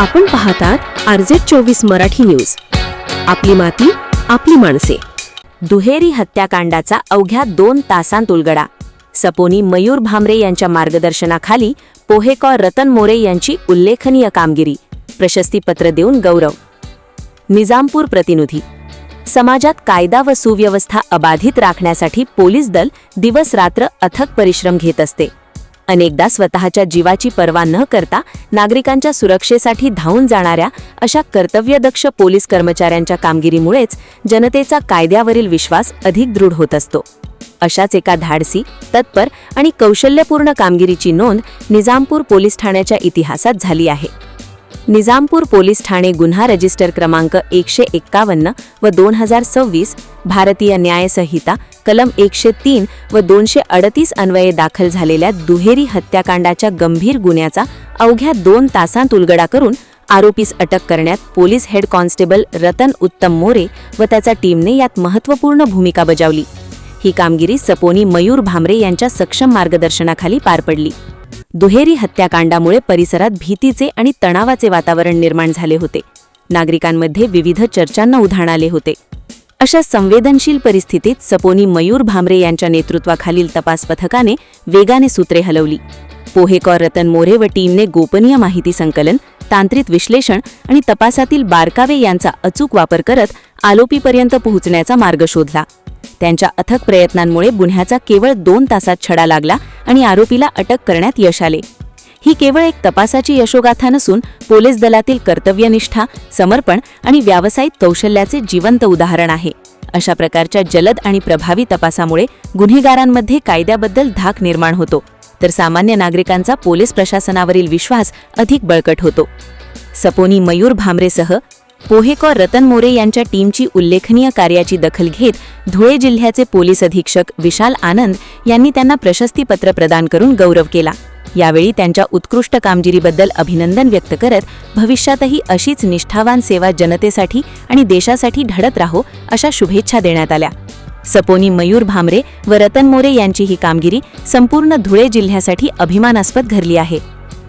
आपण पाहतात RZ24 Marathi news. आपली माती आपली माणसे. दुहेरी हत्याकांडाचा अवघ्या 2 तासांत उलगडा. सपोनी मयूर भामरे यांच्या मार्गदर्शनाखाली पोहेकर रतन मोरे यांची उल्लेखनीय कामगिरी. प्रशस्तीपत्र देऊन गौरव. निजामपूर प्रतिनिधी. समाजात कायदा व सुव्यवस्था अबाधित राखण्यासाठी पोलीस दल दिवस रात्र अथक परिश्रम घेत असते. अनेकदा स्वतःच्या जीवाची पर्वा न करता नागरिकांच्या सुरक्षेसाठी धावून जाणाऱ्या अशा कर्तव्यदक्ष पोलीस कर्मचाऱ्यांच्या कामगिरीमुळेच जनतेचा कायद्यावरील विश्वास अधिक दृढ होत असतो. अशाच एका धाडसी, तत्पर आणि कौशल्यपूर्ण कामगिरीची नोंद निजामपूर पोलीस ठाण्याच्या इतिहासात झाली आहे. निजामपूर पोलीस ठाणे गुन्हा रजिस्टर क्रमांक 151 व 2026 भारतीय न्याय संहिता कलम 103 व 238 अन्वये दाखल झालेल्या दुहेरी हत्याकांडाच्या गंभीर गुन्ह्याचा अवघ्या 2 तासांत उलगडा करून आरोपीस अटक करण्यात पोलीस हेड कॉन्स्टेबल रतन उत्तम मोरे व त्याच्या टीमने यात महत्त्वपूर्ण भूमिका बजावली. ही कामगिरी सपोनी मयूर भामरे यांच्या सक्षम मार्गदर्शनाखाली पार पडली. दुहेरी हत्याकांडामुळे परिसरात भीतीचे आणि तणावाचे वातावरण निर्माण झाले होते. नागरिकांमध्ये विविध चर्चांना उधाण आले होते. अशा संवेदनशील परिस्थितीत सपोनी मयूर भामरे यांच्या नेतृत्वाखालील तपास पथकाने वेगाने सूत्रे हलवली. पोहेकर रतन मोरे व टीमने गोपनीय माहिती संकलन, तांत्रिक विश्लेषण आणि तपासातील बारकावे यांचा अचूक वापर करत आरोपीपर्यंत पोहोचण्याचा मार्ग शोधला. त्यांच्या अथक प्रयत्नांमुळे गुन्ह्याचा केवळ 2 तासात छडा लागला आणि आरोपीला अटक करण्यात यश आले. ही केवळ एक तपासाची यशोगाथा नसून पोलीस दलातील कर्तव्यनिष्ठा, समर्पण आणि व्यावसायिक कौशल्याचे जिवंत उदाहरण आहे. अशा प्रकारच्या जलद आणि प्रभावी तपासामुळे गुन्हेगारांमध्ये कायद्याबद्दल धाक निर्माण होतो, तर सामान्य नागरिकांचा पोलीस प्रशासनावरील विश्वास अधिक बळकट होतो. सपोनी मयूर भामरेसह पोहेकर रतन मोरे यांच्या टीमची उल्लेखनीय कार्याची दखल घेत धुळे जिल्ह्याचे पोलीस अधीक्षक विशाल आनंद यांनी त्यांना प्रशस्तीपत्र प्रदान करून गौरव केला. यावेळी त्यांच्या उत्कृष्ट कामगिरीबद्दल अभिनंदन व्यक्त करत भविष्यातही अशीच निष्ठावान सेवा जनतेसाठी आणि देशासाठी ढळत राहो अशा शुभेच्छा देण्यात आल्या. सपोनी मयूर भामरे व रतन मोरे यांची ही कामगिरी संपूर्ण धुळे जिल्ह्यासाठी अभिमानास्पद ठरली आहे.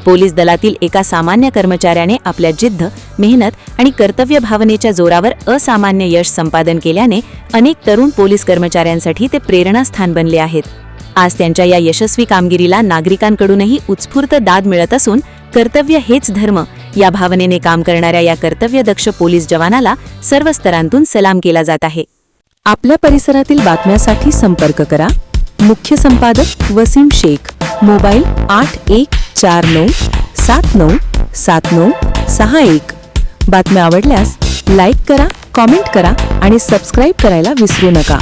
पोलीस दलातील एका सामान्य कर्मचाऱ्याने आपल्या जिद्द, मेहनत आणि कर्तव्य भावनेच्या जोरावर असामान्य यश संपादन केल्याने अनेक तरुण पोलीस कर्मचाऱ्यांसाठी ते प्रेरणास्थान बनले आहेत. आज त्यांच्या या यशस्वी कामगिरीला नागरिकांकडूनही उत्स्फूर्त दाद मिळत असून कर्तव्य हेच धर्म या भावनेने काम करणाऱ्या या कर्तव्यदक्ष पोलीस जवानाला सर्व स्तरांतून सलाम केला जात आहे. आपल्या परिसरातील बातम्यांसाठी संपर्क करा. मुख्य संपादक वसीम शेख. मोबाईल 8149797961. बातम्या आवडल्यास लाईक करा, कॉमेंट करा आणि सबस्क्राईब करायला विसरू नका.